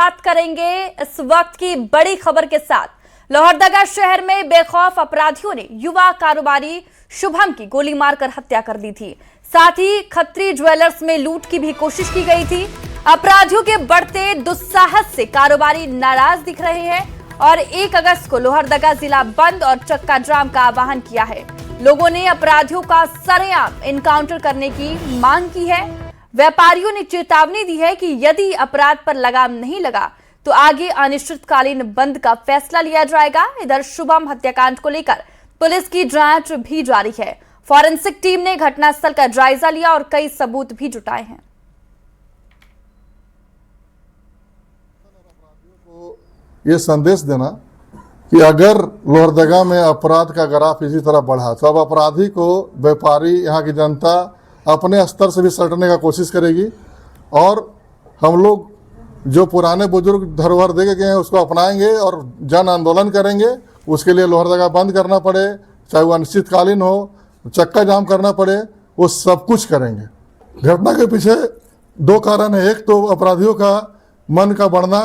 शुरुआत करेंगे इस वक्त की बड़ी खबर के साथ। लोहरदगा शहर में बेखौफ अपराधियों ने युवा कारोबारी शुभम की गोली मारकर हत्या कर दी थी। साथ ही खत्री ज्वेलर्स में लूट की भी कोशिश की गई थी। अपराधियों के बढ़ते दुस्साहस से कारोबारी नाराज दिख रहे हैं और 1 अगस्त को लोहरदगा जिला बंद और चक्का जाम का आह्वान किया है। लोगों ने अपराधियों का सरेआम एनकाउंटर करने की मांग की है। व्यापारियों ने चेतावनी दी है कि यदि अपराध पर लगाम नहीं लगा तो आगे अनिश्चितकालीन बंद का फैसला लिया जाएगा। इधर शुभम हत्याकांड को लेकर पुलिस की जांच भी जारी है। फॉरेंसिक टीम ने घटनास्थल का जायजा लिया और कई सबूत भी जुटाए हैं। ये संदेश देना कि अगर लोहरदगा में अपराध का ग्राफ इसी तरह बढ़ा तो अब अपराधी को व्यापारी, यहाँ की जनता अपने स्तर से भी सटने का कोशिश करेगी और हम लोग जो पुराने बुजुर्ग धरोहर दे के गए हैं उसको अपनाएंगे और जन आंदोलन करेंगे। उसके लिए लोहरदगा बंद करना पड़े, चाहे वो अनिश्चितकालीन हो, चक्का जाम करना पड़े, वो सब कुछ करेंगे। घटना के पीछे 2 कारण है। एक तो अपराधियों का मन का बढ़ना,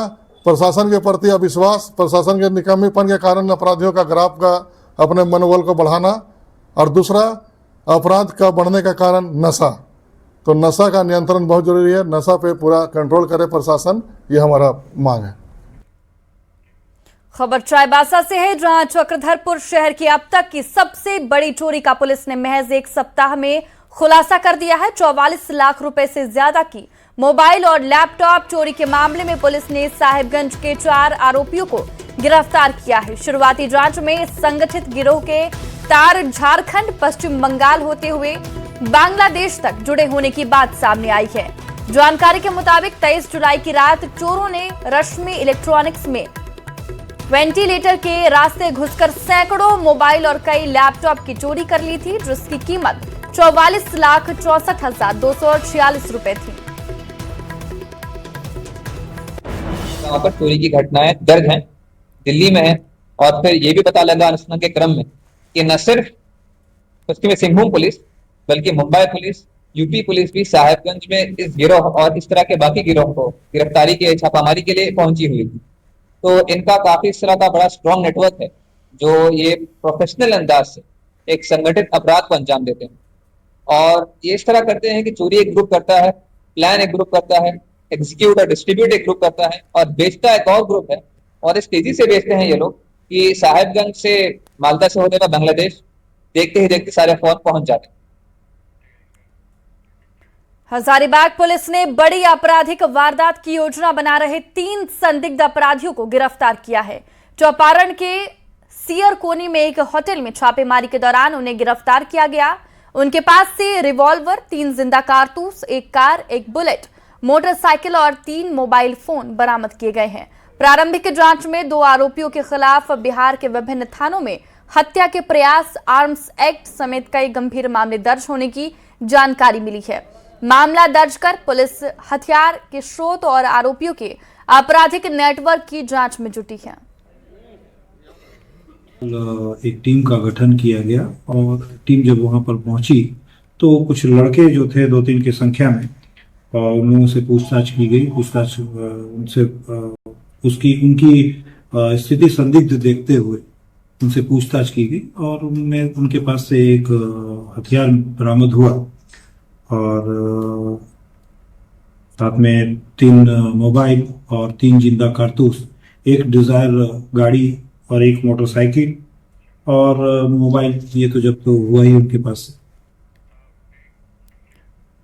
प्रशासन के प्रति अविश्वास, प्रशासन के निकम्मीपन के कारण अपराधियों का ग्राफ का अपने मनोबल को बढ़ाना, और दूसरा अपराध का बढ़ने का कारण नशा। तो नशा का नियंत्रण बहुत जरूरी है। नशा पे पूरा कंट्रोल करे प्रशासन, ये हमारा मांग है। खबर चाईबासा से है, जहां चक्रधरपुर शहर की अब तक की सबसे बड़ी चोरी का पुलिस ने महज 1 सप्ताह में खुलासा कर दिया है। 44 लाख रुपए से ज्यादा की मोबाइल और लैपटॉप चोरी के मामले में पुलिस ने साहिबगंज के 4 आरोपियों को गिरफ्तार किया है। शुरुआती जांच में संगठित गिरोह के तार झारखंड, पश्चिम बंगाल होते हुए बांग्लादेश तक जुड़े होने की बात सामने आई है। जानकारी के मुताबिक 23 जुलाई की रात चोरों ने रश्मि इलेक्ट्रॉनिक्स में वेंटिलेटर के रास्ते घुसकर सैकड़ों मोबाइल और कई लैपटॉप की चोरी कर ली थी, जिसकी कीमत 44,64,246 रुपए थी। वहाँ पर चोरी की घटनाएं दर्ज हैं, दिल्ली में है। और फिर ये भी पता लगा अनुसंधान के क्रम में कि न सिर्फ पश्चिमी सिंहभूम पुलिस बल्कि मुंबई पुलिस, यूपी पुलिस भी साहिबगंज में इस गिरोह और इस तरह के बाकी गिरोह को गिरफ्तारी के छापामारी के लिए पहुंची हुई थी। तो इनका काफी इस तरह का बड़ा स्ट्रॉन्ग नेटवर्क है जो ये प्रोफेशनल अंदाज से एक संगठित अपराध को अंजाम देते हैं। और ये इस तरह करते हैं कि चोरी एक ग्रुप करता है, प्लान एक ग्रुप करता है, एग्जीक्यूट और डिस्ट्रीब्यूट एक ग्रुप करता है और बेचता एक और ग्रुप है। और इस तेजी से बेचते हैं ये लोग कि साहिबगंज से मालदा से होते हुए बांग्लादेश देखते ही देखते सारे फोन पहुंच जाते हैं। हजारीबाग पुलिस ने बड़ी आपराधिक वारदात की योजना बना रहे 3 संदिग्ध अपराधियों को गिरफ्तार किया है। चौपारण के सियरकोनी में एक होटल में छापेमारी के दौरान उन्हें गिरफ्तार किया गया। उनके पास से रिवॉल्वर, 3 जिंदा कारतूस, 1 कार, 1 बुलेट, मोटरसाइकिल और 3 मोबाइल फोन बरामद किए गए हैं। प्रारंभिक जांच में 2 आरोपियों के खिलाफ बिहार के विभिन्न थानों में हत्या के प्रयास, आर्म्स एक्ट समेत कई गंभीर मामले दर्ज होने की जानकारी मिली है। मामला दर्ज कर पुलिस हथियार के स्रोत और आरोपियों के आपराधिक नेटवर्क की जांच में जुटी है। एक टीम का गठन किया गया और टीम जब वहां पर पहुंची तो कुछ लड़के जो थे 2-3 की संख्या में, उन लोगों से पूछताछ की गई। पूछताछ उनसे उनकी स्थिति संदिग्ध देखते हुए उनसे पूछताछ की गई और उनके पास से एक हथियार बरामद हुआ और साथ में 3 मोबाइल और 3 जिंदा कारतूस, 1 डिजायर गाड़ी और 1 मोटरसाइकिल और मोबाइल, ये तो जब तो हुआ ही उनके पास।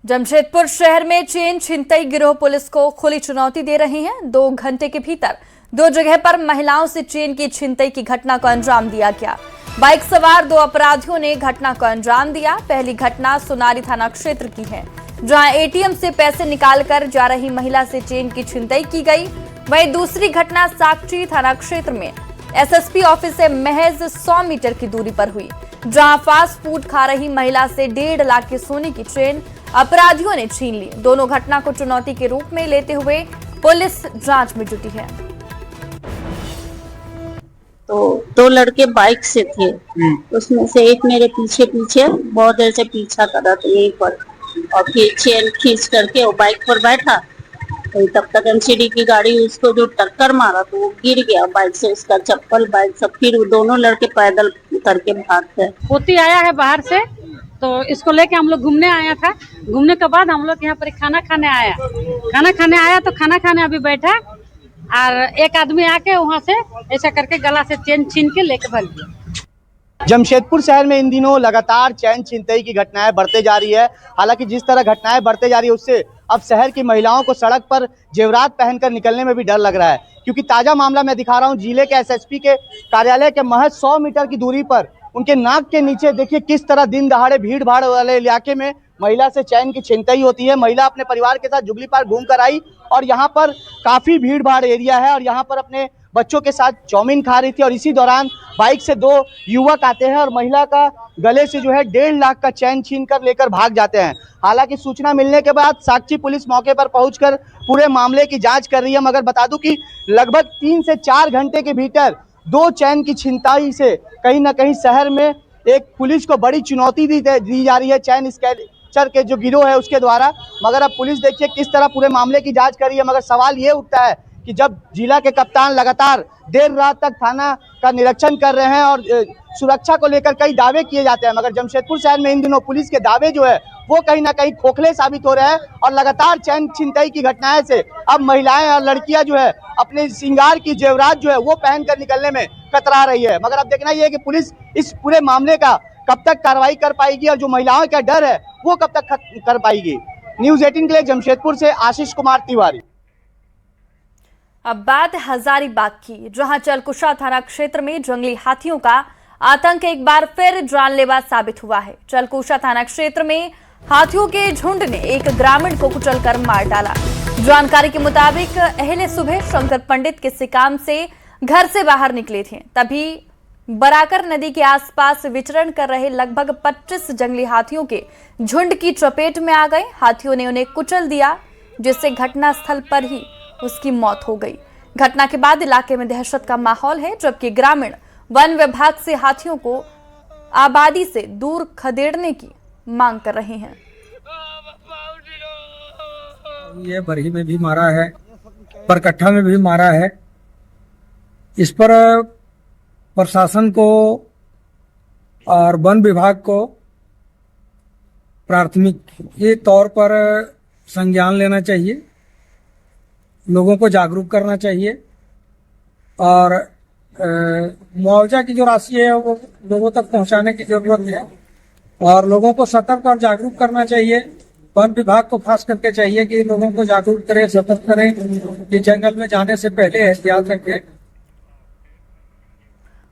जमशेदपुर शहर में चेन छिनतई गिरोह पुलिस को खुली चुनौती दे रहे हैं। 2 घंटे के भीतर 2 जगह पर महिलाओं से चेन की छिनतई की घटना को अंजाम दिया गया। बाइक सवार 2 अपराधियों ने घटना को अंजाम दिया। पहली घटना सोनारी थाना क्षेत्र की है, जहां एटीएम से पैसे निकालकर जा रही महिला से चेन की छिनतई की गई। वहीं दूसरी घटना साकची थाना क्षेत्र में एसएसपी ऑफिस से महज 100 मीटर की दूरी पर हुई, जहां फास्ट फूड खा रही महिला से 1.5 लाख के सोने की चेन अपराधियों ने छीन ली। दोनों घटना को चुनौती के रूप में लेते हुए पुलिस जांच में जुटी है। तो 2 लड़के बाइक से थे, उसमें से एक मेरे पीछे बहुत देर से पीछा कर रहा था यहीं पर, और फिर चेन खींच करके वो बाइक पर बैठा कहीं तब तक एमसीडी की गाड़ी उसको जो टक्कर मारा तो वो गिर गया बाइक से, उसका चप्पल बाइक सब, फिर वो दोनों लड़के पैदल उतर के भाग गए। पोती आया है बाहर से, तो इसको लेके हम लोग घूमने आया था। घूमने के बाद हम लोग यहाँ पर खाना खाने आया तो खाना खाने अभी बैठा और एक आदमी आके वहाँ से ऐसा करके गला से चेन छीन के लेके भाग गया। जमशेदपुर शहर में इन दिनों लगातार चैन छिनतई की घटनाएं बढ़ते जा रही है। हालांकि जिस तरह घटनाएं बढ़ते जा रही है उससे अब शहर की महिलाओं को सड़क पर जेवरात पहनकर निकलने में भी डर लग रहा है, क्योंकि ताजा मामला मैं दिखा रहा हूं जिले के एसएसपी के कार्यालय के महज 100 मीटर की दूरी पर उनके नाक के नीचे देखिए किस तरह दिन दहाड़े भीड़ भाड़ वाले इलाके में महिला से चैन की छिनतई होती है। महिला अपने परिवार के साथ जुगली पार्क घूम कर आई और यहाँ पर काफी भीड़ भाड़ एरिया है और यहाँ पर अपने बच्चों के साथ चाउमीन खा रही थी और इसी दौरान बाइक से 2 युवक आते हैं और महिला का गले से जो है 1.5 लाख का चैन छीन कर लेकर भाग जाते हैं। हालांकि सूचना मिलने के बाद साक्षी पुलिस मौके पर पहुंचकर पूरे मामले की जांच कर रही है, मगर बता दूं कि लगभग 3 से 4 घंटे के भीतर 2 चैन की छिनताई से कहीं ना कहीं शहर में एक पुलिस को बड़ी चुनौती दी जा रही है चैन स्नैचर के जो गिरोह है उसके द्वारा। मगर अब पुलिस देखिए किस तरह पूरे मामले की जांच कर रही है। मगर सवाल ये उठता है कि जब जिला के कप्तान लगातार देर रात तक थाना का निरीक्षण कर रहे हैं और सुरक्षा को लेकर कई दावे किए जाते हैं, मगर जमशेदपुर शहर में इन दिनों पुलिस के दावे जो है वो कहीं ना कहीं खोखले साबित हो रहे हैं और लगातार चैन छिनतई की घटनाएं से अब महिलाएं और लड़कियां जो है अपने श्रृंगार की जेवरात जो है वो पहन कर निकलने में कतरा रही है। मगर अब देखना यह है कि पुलिस इस पूरे मामले का कब तक कार्रवाई कर पाएगी और जो महिलाओं का डर है वो कब तक कर पाएगी। न्यूज 18 के लिए जमशेदपुर से आशीष कुमार तिवारी। अब बात हजारीबाग की, जहां चलकुशा थाना क्षेत्र में जंगली हाथियों का आतंक एक बार फिर जानलेवा साबित हुआ है। चलकुशा थाना क्षेत्र में हाथियों के झुंड ने एक ग्रामीण को कुचलकर मार डाला। जानकारी के मुताबिक अहले सुबह शंकर पंडित किसी काम से घर से बाहर निकले थे, तभी बराकर नदी के आसपास विचरण कर रहे लगभग 25 जंगली हाथियों के झुंड की चपेट में आ गए। हाथियों ने उन्हें कुचल दिया, जिससे घटनास्थल पर ही उसकी मौत हो गई। घटना के बाद इलाके में दहशत का माहौल है, जबकि ग्रामीण वन विभाग से हाथियों को आबादी से दूर खदेड़ने की मांग कर रहे हैं। ये बरही में भी मारा है, परकट्ठा में भी मारा है। इस पर प्रशासन को और वन विभाग को प्राथमिक ये तौर पर संज्ञान लेना चाहिए, लोगों को जागरूक करना चाहिए और मुआवजा की जो राशि है वो लोगों तक पहुंचाने की जरूरत है और लोगों को सतर्क और जागरूक करना चाहिए। वन विभाग को खास करके चाहिए कि लोगों को जागरूक करें, सतर्क करें कि जंगल में जाने से पहले एहतियात रखें।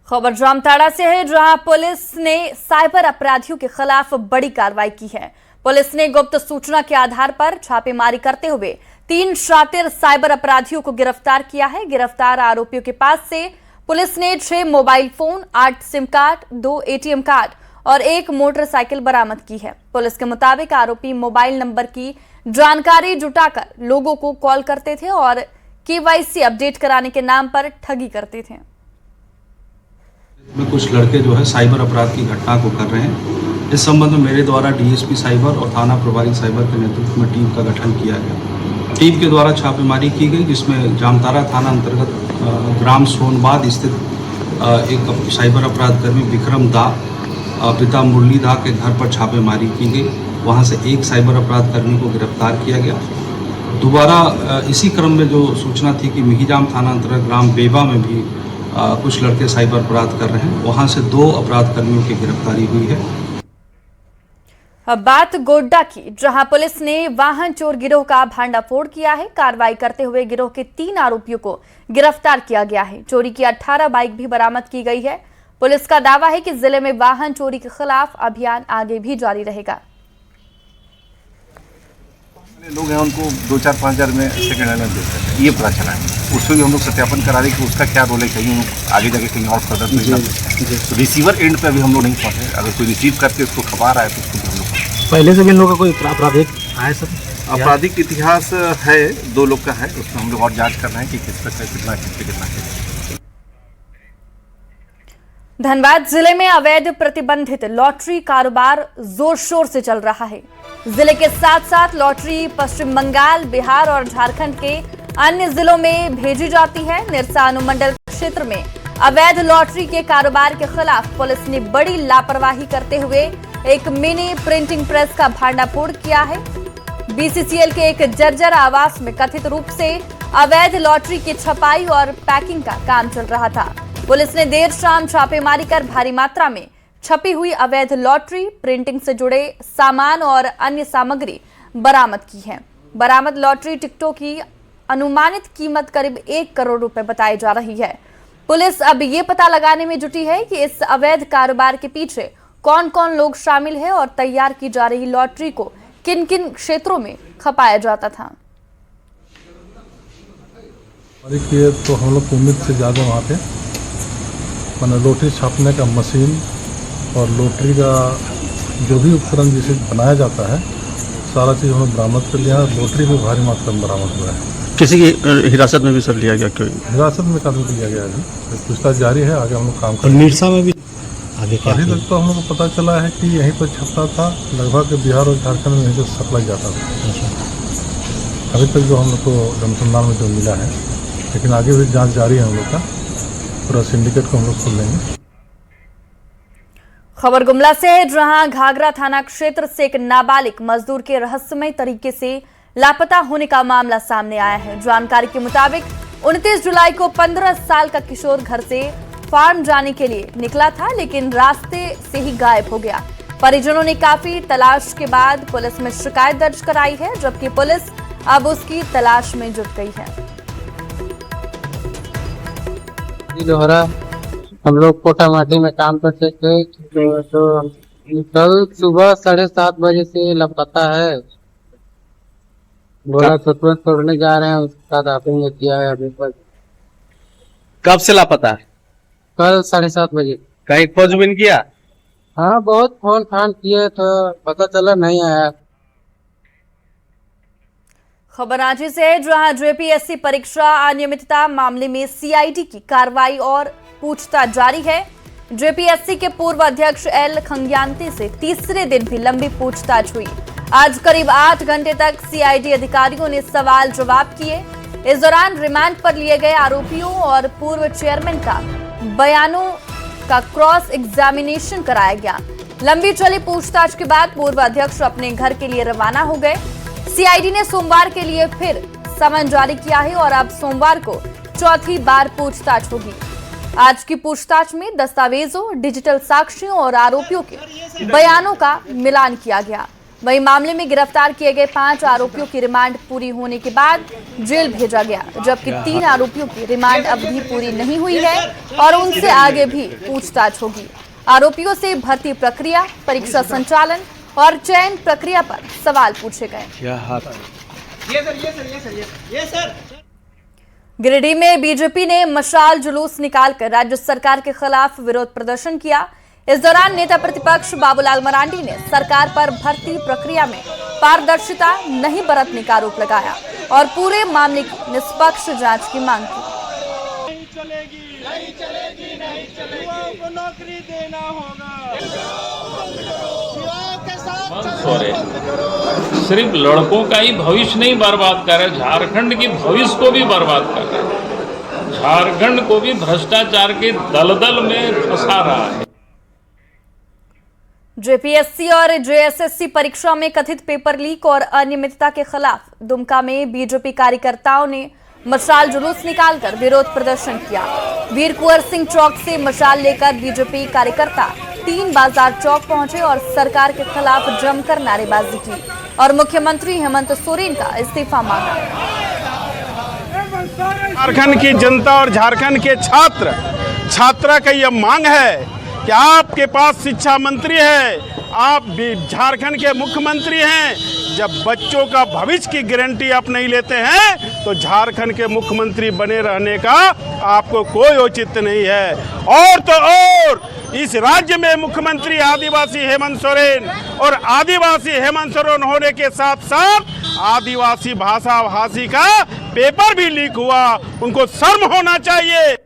खबर जामताड़ा से है, जहां पुलिस ने साइबर अपराधियों के खिलाफ बड़ी कार्रवाई की है। पुलिस ने गुप्त सूचना के आधार पर छापेमारी करते हुए 3 शातिर साइबर अपराधियों को गिरफ्तार किया है। गिरफ्तार आरोपियों के पास से पुलिस ने 6 mobile phone, 8 SIM card, 2 ATM card और 1 मोटरसाइकिल बरामद की है। पुलिस के मुताबिक आरोपी मोबाइल नंबर की जानकारी जुटाकर लोगों को कॉल करते थे और केवाईसी अपडेट कराने के नाम पर ठगी करते थे। में कुछ लड़के जो है साइबर अपराध की घटना को कर रहे हैं। इस संबंध में मेरे द्वारा डीएसपी साइबर और थाना प्रभारी साइबर के नेतृत्व में टीम का गठन किया गया। टीम के द्वारा छापेमारी की गई, जिसमें जामताड़ा थाना अंतर्गत ग्राम सोनबाद स्थित एक साइबर अपराध कर्मी विक्रम दा पिता मुरली दा के घर पर छापेमारी की गई। वहां से एक साइबर अपराध कर्मी को गिरफ्तार किया गया। दोबारा इसी क्रम में जो सूचना थी कि मिहिजाम थाना अंतर्गत ग्राम बेबा में भी कुछ लड़के साइबर अपराध कर रहे हैं, वहां से 2 अपराध कर्मियों की गिरफ्तारी हुई है। अब बात गोड्डा की, जहां पुलिस ने वाहन चोर गिरोह का भांडाफोड़ किया है। कार्रवाई करते हुए गिरोह के 3 आरोपियों को गिरफ्तार किया गया है। चोरी की 18 बाइक भी बरामद की गई है। पुलिस का दावा है कि जिले में वाहन चोरी के खिलाफ अभियान आगे भी जारी रहेगा। लोग हैं उनको 2-4-5 हज़ार में सेकेंड हैंड में बेच रहे हैं, ये पता चला है। उसमें भी हम लोग सत्यापन करा रहे कि उसका क्या रोल है, कहीं आगे जाके कहीं और फर्दर तो रिसीवर एंड पे अभी हम लोग नहीं पहुँचे। अगर कोई रिसीव करके उसको खबर आए तो उसको भी हम लोग पहले से भी इन लोगों का कोई आपराधिक है सर? आपराधिक इतिहास है, 2 लोग का है, उसमें हम लोग और जाँच कर रहे हैं कि किस पर कितना कितना। धनबाद जिले में अवैध प्रतिबंधित लॉटरी कारोबार जोर शोर से चल रहा है। जिले के साथ साथ लॉटरी पश्चिम बंगाल, बिहार और झारखंड के अन्य जिलों में भेजी जाती है। निरसा अनुमंडल क्षेत्र में अवैध लॉटरी के कारोबार के खिलाफ पुलिस ने बड़ी लापरवाही करते हुए एक मिनी प्रिंटिंग प्रेस का भांडाफोड़ किया है। बीसीसीएल के एक जर्जर आवास में कथित रूप से अवैध लॉटरी की छपाई और पैकिंग का काम चल रहा था। पुलिस ने देर शाम छापेमारी कर भारी मात्रा में छपी हुई अवैध लॉटरी, प्रिंटिंग से जुड़े सामान और अन्य सामग्री बरामद की है। बरामद लॉटरी टिकटों की अनुमानित कीमत करीब 1 करोड़ रुपए बताई जा रही है। पुलिस अब ये पता लगाने में जुटी है कि इस अवैध कारोबार के पीछे कौन कौन लोग शामिल है और तैयार की जा रही लॉटरी को किन किन क्षेत्रों में खपाया जाता था। तो हम लोग उम्मीद से ज़्यादा वहाँ पे मैंने लॉटरी छापने का मशीन और लॉटरी का जो भी उपकरण जिसे बनाया जाता है सारा चीज़ हम लोग बरामद कर लिया। लॉटरी भी भारी मात्रा में बरामद हुआ है। किसी की हिरासत में भी सर लिया गया? क्यों हिरासत में काफी लिया गया? अभी पूछताछ जारी है, आगे हम लोग काम कर। निरसा में भी आगे क्या? अभी तक तो हम लोग को पता चला है कि यहीं पर छपता था, लगभग बिहार और झारखंड में यहीं से सप्लाई जाता था। अभी तक जो हम लोग को अनुसंधान में जो मिला है, लेकिन आगे भी जांच जारी है हम लोग का। पूरा सिंडिकेट को हम लोग खोल लेंगे। खबर गुमला से है, जहां घाघरा थाना क्षेत्र से एक नाबालिग मजदूर के रहस्यमय तरीके से लापता होने का मामला सामने आया है। जानकारी के मुताबिक 29 जुलाई को 15 साल का किशोर घर से फार्म जाने के लिए निकला था, लेकिन रास्ते से ही गायब हो गया। परिजनों ने काफी तलाश के बाद पुलिस में शिकायत दर्ज कराई है, जबकि पुलिस अब उसकी तलाश में जुट गई है। लोहरा हम लोग कोटा माटी में काम करते थे, तो कल सुबह 7:30 बजे से लापता है। बोला तुरंत छोड़ने जा रहे हैं, उसके बाद आपने किया है। अभी पर कब से लापता है? कल 7:30 बजे। कहीं खोजबीन किया? हाँ, बहुत फोन फान किए तो पता चला नहीं आया। खबर रांची से है, जहां जेपीएससी परीक्षा अनियमितता मामले में सीआईडी की कार्रवाई और पूछताछ जारी है। जेपीएससी के पूर्व अध्यक्ष एल खंग्यांते से तीसरे दिन भी लंबी पूछताछ हुई। आज करीब 8 घंटे तक सीआईडी अधिकारियों ने सवाल जवाब किए। इस दौरान रिमांड पर लिए गए आरोपियों और पूर्व चेयरमैन का बयानों का क्रॉस एग्जामिनेशन कराया गया। लंबी चली पूछताछ के बाद पूर्व अध्यक्ष अपने घर के लिए रवाना हो गए। सीआईडी ने सोमवार के लिए फिर समन जारी किया है और अब सोमवार को चौथी बार पूछताछ होगी। आज की पूछताछ में दस्तावेजों, डिजिटल साक्ष्यों और आरोपियों के बयानों का मिलान किया गया। वहीं मामले में गिरफ्तार किए गए 5 आरोपियों की रिमांड पूरी होने के बाद जेल भेजा गया, जबकि 3 आरोपियों की रिमांड अवधि पूरी नहीं हुई है और उनसे आगे भी पूछताछ होगी। आरोपियों से भर्ती प्रक्रिया, परीक्षा संचालन और चयन प्रक्रिया पर सवाल पूछे गए। गिरिडीह में बीजेपी ने मशाल जुलूस निकालकर राज्य सरकार के खिलाफ विरोध प्रदर्शन किया। इस दौरान नेता प्रतिपक्ष बाबूलाल मरांडी ने सरकार पर भर्ती प्रक्रिया में पारदर्शिता नहीं बरतने का आरोप लगाया और पूरे मामले की निष्पक्ष जांच की मांग की। नहीं चलेगी, नहीं चलेगी, नहीं चलेगी, युवाओं को नौकरी देना होगा। युवाओं के साथ सिर्फ लड़कों का ही भविष्य नहीं बर्बाद कर रहे, झारखंड की भविष्य को भी बर्बाद कर रहे, झारखंड को भी भ्रष्टाचार के दलदल में फंसा रहा है। जेपीएससी और जेएसएससी परीक्षा में कथित पेपर लीक और अनियमितता के खिलाफ दुमका में बीजेपी कार्यकर्ताओं ने मशाल जुलूस निकालकर विरोध प्रदर्शन किया। वीर कुंवर सिंह चौक से मशाल लेकर बीजेपी कार्यकर्ता 3 बाजार चौक पहुंचे और सरकार के खिलाफ जमकर नारेबाजी की और मुख्यमंत्री हेमंत सोरेन का इस्तीफा मांगा। झारखंड की जनता और झारखंड के छात्रा का यह मांग है कि आपके पास शिक्षा मंत्री है, आप झारखंड के मुख्यमंत्री हैं। जब बच्चों का भविष्य की गारंटी आप नहीं लेते हैं तो झारखंड के मुख्यमंत्री बने रहने का आपको कोई औचित्य नहीं है। और तो और इस राज्य में मुख्यमंत्री आदिवासी हेमंत सोरेन और आदिवासी हेमंत सोरेन होने के साथ साथ आदिवासी भाषा भाषी का पेपर भी लीक हुआ, उनको शर्म होना चाहिए।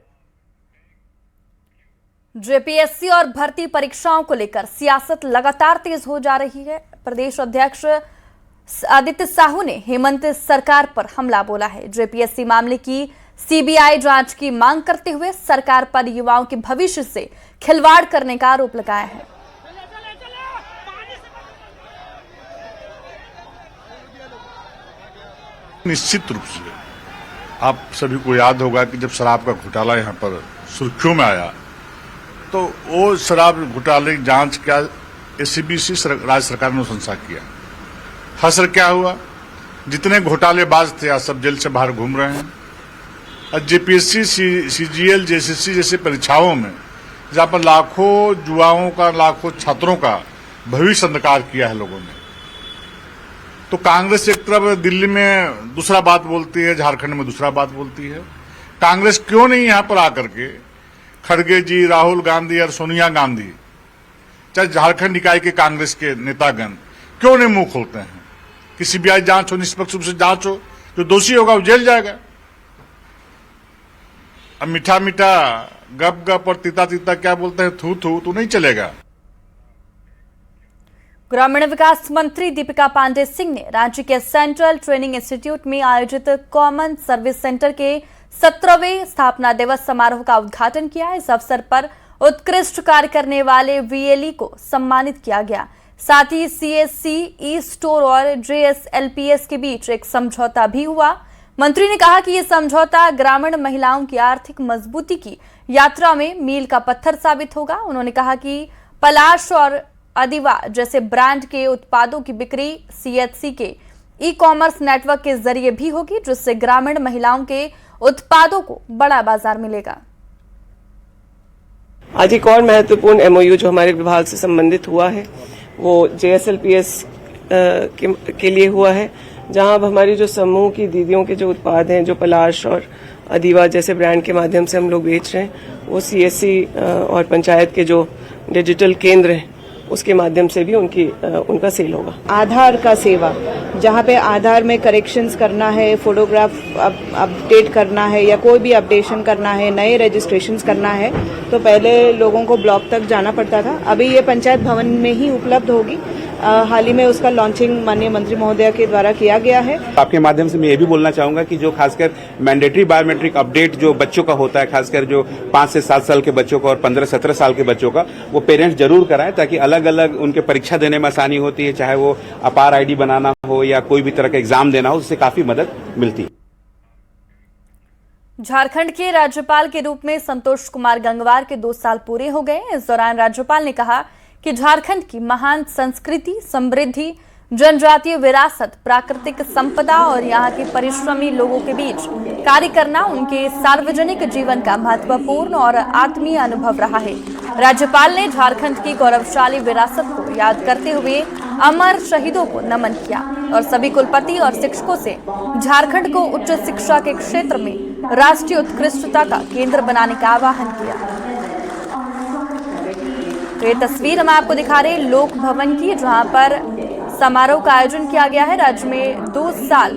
जेपीएससी और भर्ती परीक्षाओं को लेकर सियासत लगातार तेज हो जा रही है। प्रदेश अध्यक्ष आदित्य साहू ने हेमंत सरकार पर हमला बोला है। जेपीएससी मामले की सीबीआई जांच की मांग करते हुए सरकार पर युवाओं के भविष्य से खिलवाड़ करने का आरोप लगाया है। निश्चित रूप से आप सभी को याद होगा कि जब शराब का घोटाला यहाँ पर सुर्खियों में आया तो वो शराब घोटाले की जांच क्या एससीबीसी राज्य सरकार ने अनुशंसा किया। असर क्या हुआ, जितने घोटालेबाज थे आज सब जेल से बाहर घूम रहे हैं। और जेपीएससी सीजीएल जेएसएससी जैसे परीक्षाओं में जहाँ पर लाखों युवाओं का लाखों छात्रों का भविष्य अंधकार किया है लोगों ने, तो कांग्रेस एक तरफ दिल्ली में दूसरा बात बोलती है, झारखंड में दूसरा बात बोलती है। कांग्रेस क्यों नहीं यहाँ पर आकर के खड़गे जी, राहुल गांधी और सोनिया गांधी, चाहे झारखंड इकाई के कांग्रेस के नेतागण क्यों नहीं मुंह खोलते हैं कि सीबीआई जांच हो, निष्पक्ष रूप से जांच हो, जो दोषी होगा वो जेल जाएगा। अब मीठा मीठा गप गप और तीता तीता क्या बोलते हैं, थू थू, तो नहीं चलेगा। ग्रामीण विकास मंत्री दीपिका पांडे सिंह ने रांची के सेंट्रल ट्रेनिंग इंस्टीट्यूट में आयोजित कॉमन सर्विस सेंटर के 17वें स्थापना दिवस समारोह का उद्घाटन किया। इस अवसर पर उत्कृष्ट कार्य करने वाले वीएलई को सम्मानित किया गया। साथ ही सीएससी, ई स्टोर और जेएसएलपीएस के बीच एक समझौता भी हुआ। मंत्री ने कहा कि यह समझौता ग्रामीण महिलाओं की आर्थिक मजबूती की यात्रा में मील का पत्थर साबित होगा। उन्होंने कहा कि पलाश और अदिवा जैसे ब्रांड के उत्पादों की बिक्री सीएचसी के ई कॉमर्स नेटवर्क के जरिए भी होगी, जिससे ग्रामीण महिलाओं के उत्पादों को बड़ा बाजार मिलेगा। आज एक और महत्वपूर्ण एमओयू जो हमारे विभाग से संबंधित हुआ है वो जेएसएलपीएस के लिए हुआ है, जहां अब हमारी जो समूह की दीदियों के जो उत्पाद हैं, जो पलाश और अदिवा जैसे ब्रांड के माध्यम से हम लोग बेच रहे हैं, वो सीएससी और पंचायत के जो डिजिटल केंद्र हैं उसके माध्यम से भी उनका सेल होगा। आधार का सेवा, जहाँ पे आधार में करेक्शंस करना है, फोटोग्राफ अपडेट करना है या कोई भी अपडेशन करना है, नए रजिस्ट्रेशंस करना है, तो पहले लोगों को ब्लॉक तक जाना पड़ता था। अभी ये पंचायत भवन में ही उपलब्ध होगी। हाल ही में उसका लॉन्चिंग माननीय मंत्री महोदया के द्वारा किया गया है। आपके माध्यम से मैं ये भी बोलना चाहूंगा कि जो खासकर मैंडेटरी बायोमेट्रिक अपडेट जो बच्चों का होता है, खासकर जो 5 से 7 साल के बच्चों का और 15-17 साल के बच्चों का, वो पेरेंट्स जरूर कराएं, ताकि अलग अलग उनके परीक्षा देने में आसानी होती है, चाहे वो अपार आईडी बनाना हो या कोई भी तरह का एग्जाम देना हो, उससे काफी मदद मिलती है। झारखंड के राज्यपाल के रूप में संतोष कुमार गंगवार के 2 साल पूरे हो गए। इस दौरान राज्यपाल ने कहा कि झारखंड की महान संस्कृति, समृद्धि, जनजातीय विरासत, प्राकृतिक संपदा और यहाँ के परिश्रमी लोगों के बीच कार्य करना उनके सार्वजनिक जीवन का महत्वपूर्ण और आत्मीय अनुभव रहा है। राज्यपाल ने झारखंड की गौरवशाली विरासत को याद करते हुए अमर शहीदों को नमन किया और सभी कुलपति और शिक्षकों से झारखंड को उच्च शिक्षा के क्षेत्र में राष्ट्रीय उत्कृष्टता का केंद्र बनाने का आह्वान किया। तो ये तस्वीर हम आपको दिखा रहे हैं लोक भवन की, जहां पर समारोह का आयोजन किया गया है। राज्य में 2 साल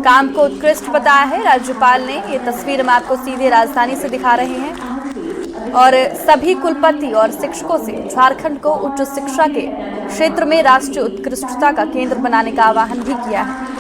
काम को उत्कृष्ट बताया है राज्यपाल ने। ये तस्वीर हम आपको सीधे राजधानी से दिखा रहे हैं और सभी कुलपति और शिक्षकों से झारखंड को उच्च शिक्षा के क्षेत्र में राष्ट्रीय उत्कृष्टता का केंद्र बनाने का आह्वान भी किया है।